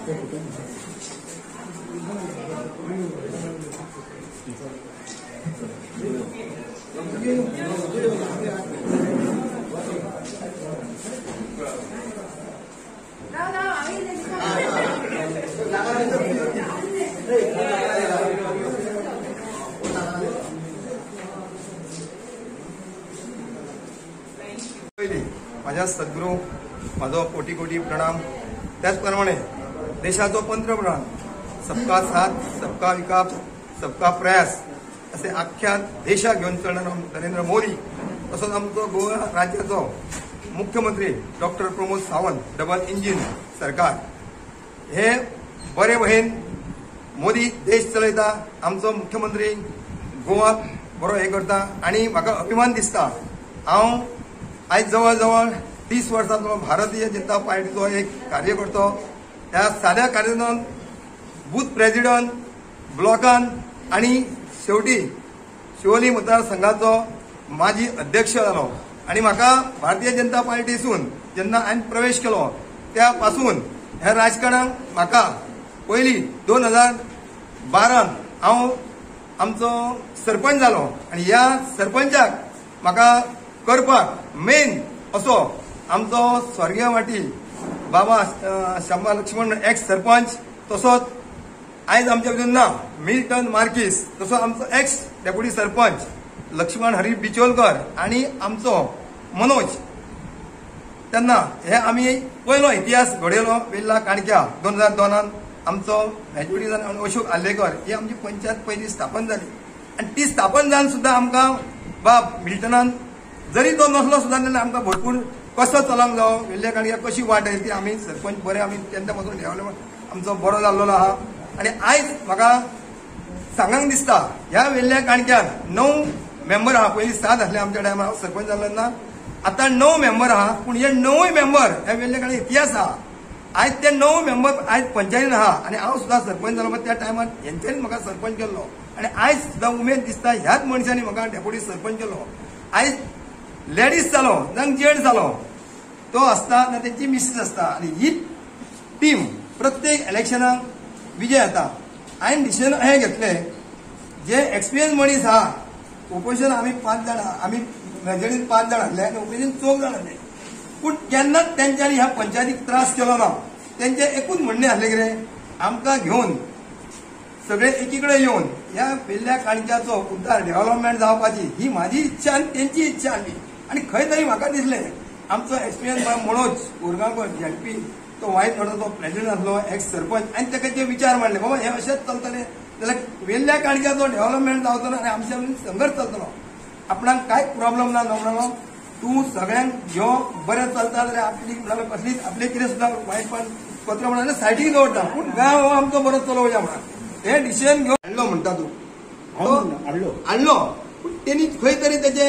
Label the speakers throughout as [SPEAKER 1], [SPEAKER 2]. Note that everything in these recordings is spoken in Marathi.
[SPEAKER 1] माझ्या सद्गुरू माझो कोटी कोटी प्रणाम। त्याचप्रमाणे देशाचो पंतप्रधान सबका साथ सबका विकास सबका प्रयास असे अख्ख्या देशाक घेऊन चलणारा नरेंद्र मोदी, तसोच आमचो गोवा राज्याचो मुख्यमंत्री doctor Pramod Sawant double engine सरकार हे बरे भशेन मोदी देश चलयता। आमचो मुख्यमंत्री गोवा बरो हे करता आणि म्हाका अभिमान दिसता। हांव आज जवळ जवळ 30 वर्सांचो भारतीय जनता पार्टीचो एक कार्यकर्तो। त्या साध्या कार्यकर्त्यान बूथ प्रेसिडेंट ब्लॉकान आणि शेवटी शिवोली मतदारसंघाचो माजी अध्यक्ष जालो आणि म्हाका भारतीय जनता पार्टीसून जेन्ना हांवें प्रवेश केलो त्या पासून ह्या राजकारणाक म्हाका पयलीं 2012 हांव आमचो सरपंच जालो आणि ह्या सरपंचाक म्हाका करपाक मेन असो आमचो स्वर्गीय वाटी बाबा शांबा लक्ष्मण एक्स सरपंच, तसोच आयज आमच्या भितर ना मिल्टन मार्कीस, तसो आमचो एक्स डेप्युटी सरपंच लक्ष्मण हरी बिचोलकर आणि आमचो मनोज। तेन्ना हे आमी पयलो इतिहास घडयलो वेल्ला काणक्या 2002 आमचो मेजॉरिटी जावन अशोक आल्लेकर ही आमची पंचायत पयली स्थापन जाली आणि ती स्थापन जावन सुद्धा आमकां बाब मिल्टनान जरी तो नसलो सुद्धा तेन्ना आमकां भरपूर कसो चलोंक जावो, वेल्ल्या काणक्या कशी वाट येयली ती आमी सरपंच बरे आमी तेन्ना पासून डेव्हलपमेंट आमचो बरो जाल्लो आहा। आणि आयज म्हाका सांगूंक दिसता ह्या वेल्ल्या काणक्यान 9 मेंबर आहा। पयलीं 7 आसले आमच्या टायमार हांव सरपंच जाल्लो तेन्ना, आतां 9 मेंबर आहा। पूण हे 9 मेंबर ह्या वेल्ल्या काणक्या इतिहास आहा। आयज ते 9 मेंबर आयज पंचायतीन आहा आणि हांव सुद्धा सरपंच जालो, पण त्या टायमार हेंच्यांनी म्हाका सरपंच केल्लो आणि आयज सुद्धा उमेद दिसता ह्याच मनशांनी म्हाका डेप्युटी सरपंच केलो। आयज लेडीज जालो जावं जेंट्स जालो तो आसता ना तेंची मिसेस आसता आणि ही टीम प्रत्येक इलेक्शनाक विजय येता। हांवें डिसिजन हे घेतले जे एक्सपिरियन्स मनीस आहा, ओपोजिशन आमी 5 जाण आमी मेजॉरिटीन 5 जाण आसले आणि ओपोजिशन 4 जाण आसले, पूण केन्नाच तेंच्यांनी ह्या पंचायतीक त्रास केलो ना। तेंचे एकूच म्हणणे आसले कितें, आमकां घेवन सगळे एकीकडे येवन ह्या वेल्ल्या काणक्याचो उद्धार डेव्हलपमेंट जावपाची ही म्हाजी इच्छा आणि तेंची इच्छा आसली। आणि खंय तरी म्हाका दिसलें आमचो एक्सपिरियन्स मनोज उरगांवकर झेडपी तो वायट नोटाचो प्रेसिडेंट आसलो एक्स सरपंच, आनी ताका जे विचार मांडले बाबा हे अशेंच चलतले जाल्यार वेल्ल्या काणक्याचो डेव्हलपमेंट जावचो ना आनी आमच्या संघर्श चलतलो। आपणाक कांय प्रॉब्लेम ना म्हणलो तूं सगळ्यांक जो बरें चलता जाल्यार आपली कसलीच आपले कितें सुद्दां वायटपण पत्र म्हणून सायडीक दवरता, पूण गांव हो आमचो बरो चलोवया म्हणून हे डिसिजन घेवन हाडलो म्हणटा तूं हाडलो। पूण तेणी खंय तरी तेचे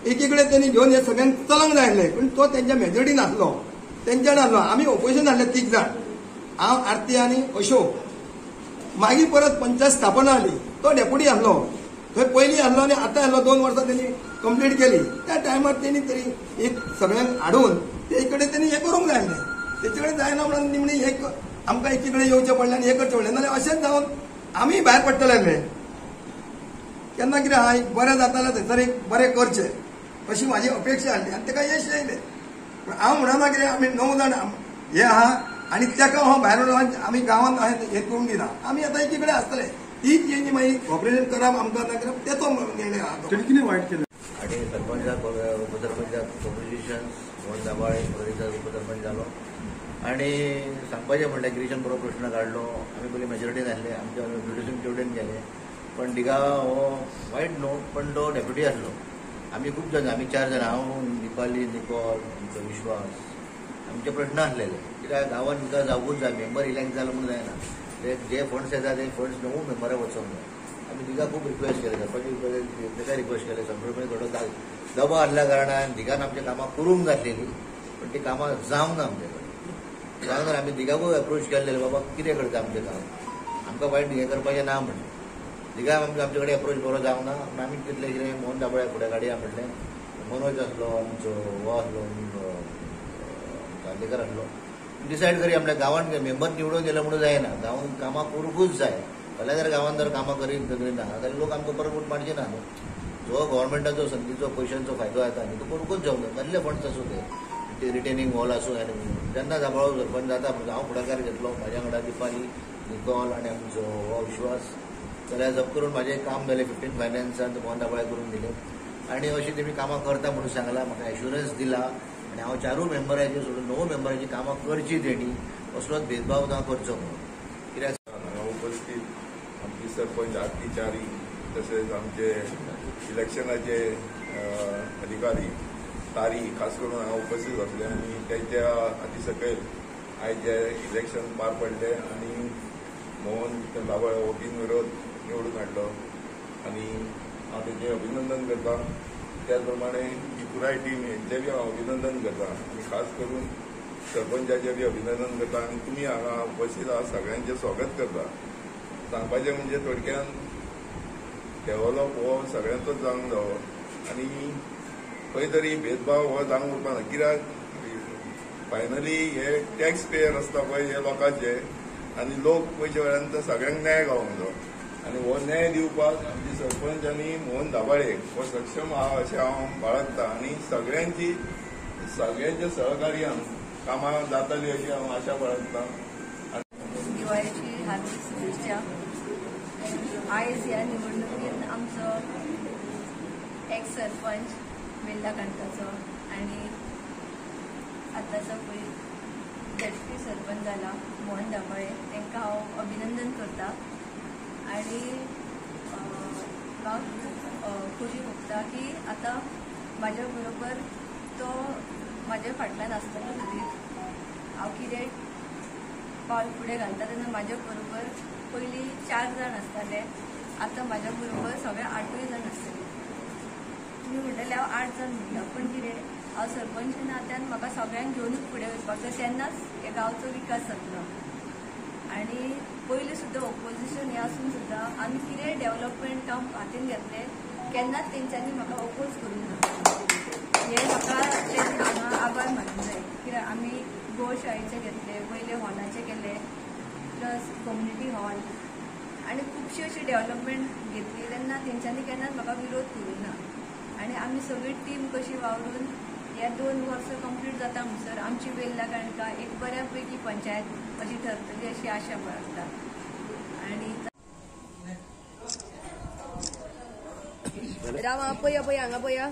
[SPEAKER 1] एकीकडे त्यांनी घेऊन हे सगळ्यांक चलंक जाय आसलें, पण तो त्यांच्या मेजॉरिटीन आसलो, तेंच्यान आसलो। आमी ओपोजिशन आसले 3 जाण, हांव आरती आनी अशोक। मागीर परत पंचायत स्थापना जाली, तो डेप्युटी आसलो थंय पयलीं आसलो आनी आतां आसलो 2 वर्सां त्यांनी कंप्लीट केली। त्या टायमार त्यांनी तरी एक सगळ्यांक हाडून ते कडेन त्यांनी हे करूंक जाय आसलें, तेचे कडेन जायना म्हणून निमणी एक आमकां एकी कडेन येवचें पडलें आनी हे करचें पडलें, नाल्यार अशेंच जावन आमी भायर पडटले आसले। केन्ना कितें आहा बरें जाता जाल्यार थंयसर एक बरें करचें अशी माझी अपेक्षा आसली आणि ताका यश येयलें। पूण हांव म्हणना कितें आमी 9 जाण हे आहा आणि ताका हांव भायर आमी गांवांत हे करूंक दिना, आमी आतां एकी कडेन आसतले। ही तेंची मागीर कॉपरेशन करप आमकां ना करप तेचो निर्णय आहा। कितें वायट केलें
[SPEAKER 2] आणि सरपंचाक उपसरपंचाक कॉम्पिटिशन मोहन दाबाळे उपसरपंच जालो आणि सांगपाचें म्हणल्यार गिरीशन बरो प्रश्न काडलो। आमी पयलीं मेजॉरिटीन आसले, आमच्या ब्युटिशन तेवडेन गेले, पण दिघा हो वायट न्हू, पण तो डेप्युटी आसलो। आमी खूब जाण, आमी 4 जाण, हांव दिपाली निकोल आमचो विश्वास, आमचे प्रश्न आसलेले कित्याक गांवांत विकास जावूंकच जाय, मेंबर इलेक्ट जालो म्हणून जायना, ते जे फंड्स येता ते फंड्स 9 मेंबराक वचोंक जाय। आमी दिघा खूब रिक्वेस्ट केले, सरपंच ताका रिक्वेस्ट केले, सरपंच थोडो दबाव आसल्या कारणान दिघान आमची कामां करूंक जाय आसलेली, पण ती कामां जावंक ना आमचे कडेन। जावंक ना, आमी दिघाकूय अप्रोच केल्लेले बाबा कितें करता आमचें काम, आमकां वायट हें करपाचें ना म्हणलें। दिघा आमचे कडेन अप्रोच बरो जावंक ना, आमी कितलें कितें मोहन दाबळ्या फुडें काडया म्हणलें। मनोज आसलो आमचो, हो आसलो आल्लेकर आसलो, डिसायड करी आपल्या गांवांत मेंबर निवडून गेलो म्हणून जायना, गांवांत कामां करूंकूच जाय. फाल्यां जर गांवांत जर कामां करीना जाल्यार लोक आमकां परत वोट मारचे ना न्हू. जो गव्हर्मेंटाचो संदीचो पयशांचो फायदो जाता न्ही तो करूंकूच जावंक जाय. कसले फंड्स आसूं ते रिटेनिंग वॉल आसूं आनी जेन्ना सांबाळून सरपंच जाता म्हणजे हांव फुडाकार घेतलो, म्हाज्या वांगडा दिपाली, निकोल आनी आमचो हो विश्वास, जाल्यार जप करून म्हाजें काम जालें 15 फायनान्सान मोहन दाबळे करून दिलें. आनी अशीं तेमी कामां करता म्हणून सांगलां, म्हाका एश्युरन्स दिला. आनी हांव 4 मेंबरांची सोडून 9 मेंबरांची कामां करची तेणी, असलोच भेदभाव ना करचो म्हणून. कित्याक
[SPEAKER 3] हांगा उपस्थित आमची सरपंच आरती च्यारी, तशेंच आमचे इलेक्शनाचे अधिकारी तारी खास करून हांगा उपस्थित आसले आनी तेंच्या हाती सकयल आयज जे इलेक्शन पार पडले आनी मोहन दाबळे हो बिनविरोध निवडून हाडलो आनी हांव तेचें अभिनंदन करतां. त्याच प्रमाणे ही पुराय टीम हेंचें बी हांव अभिनंदन करतां आनी खास करून सरपंचाचें बी अभिनंदन करतां आनी तुमी हांगा उपस्थित आहा सगळ्यांचें स्वागत करता. सांगपाचें म्हणजे थोडक्यान डेव्हलप हो सगळ्यांचोच जावंक जावो आनी खंय तरी भेदभाव हो जावंक उरपाना. कित्याक फायनली हे टॅक्स पेयर आसता पळय हे लोकांचे आनी लोक पयशे वेळान तर सगळ्यांक न्याय गावोंक जाय आनी हो न्याय दिवपाक आमचे सरपंच आनी मोहन दाबळे हो सक्षम आहा अशें हांव बाळगतां आनी सगळ्यांच्या सहकार्यान कामां जातली अशी हांव आशा बाळगतां.
[SPEAKER 4] दिवाळीची हार्दिक शुभेच्छा. आयज ह्या निवडणुकीत आमचो एक्स सरपंच वेल्ला काणकाचो आनी आतांचो पळय डेप्युटी सरपंच जाला मोहन दाबळे तांकां हांव अभिनंदन करतां आनी म्हाका खोशी भोगता की आतां म्हाज्या बरोबर तो म्हाज्या फाटल्यान आसतलो सदींच. हांव कितें पावल फुडें घालता तेन्ना म्हाज्या बरोबर पयलीं 4 जाण आसताले, आतां म्हाज्या बरोबर सगळे 8 जाण आसतले. तुमी म्हणटले हांव 8 जाण म्हणटा, पूण कितें हांव सरपंच नात्यान म्हाका सगळ्यांक घेवनूच फुडें वचपाक जाय, तेन्नाच हे गांवचो विकास जातलो. आनी पयलीं सुद्दां ऑपोजिशन हें आसून सुद्दां आमी कितेंय डेव्हलपमेंट काम हातीन घेतलें केन्नाच तेंच्यांनी म्हाका ऑपोज करूंक ना. हें म्हाका हांगा आभार मानूंक जाय. कित्याक आमी गोशाळेचे घेतले, पयले हॉलाचे केले, प्लस कम्युनिटी हॉल आनी खुबशी अशी डेव्हलपमेंट घेतली तेन्ना तेंच्यांनी केन्नाच म्हाका विरोध करूंक ना. आनी आमी सगळी टीम कशी वावरून ह्या 2 वर्सां कंप्लीट जाता म्हणसर आमची वेल्ला काणका एक बऱ्यापैकी पंचायत अशी ठरतली अशी आशा बाळगता. आनी राव पया हांगा पया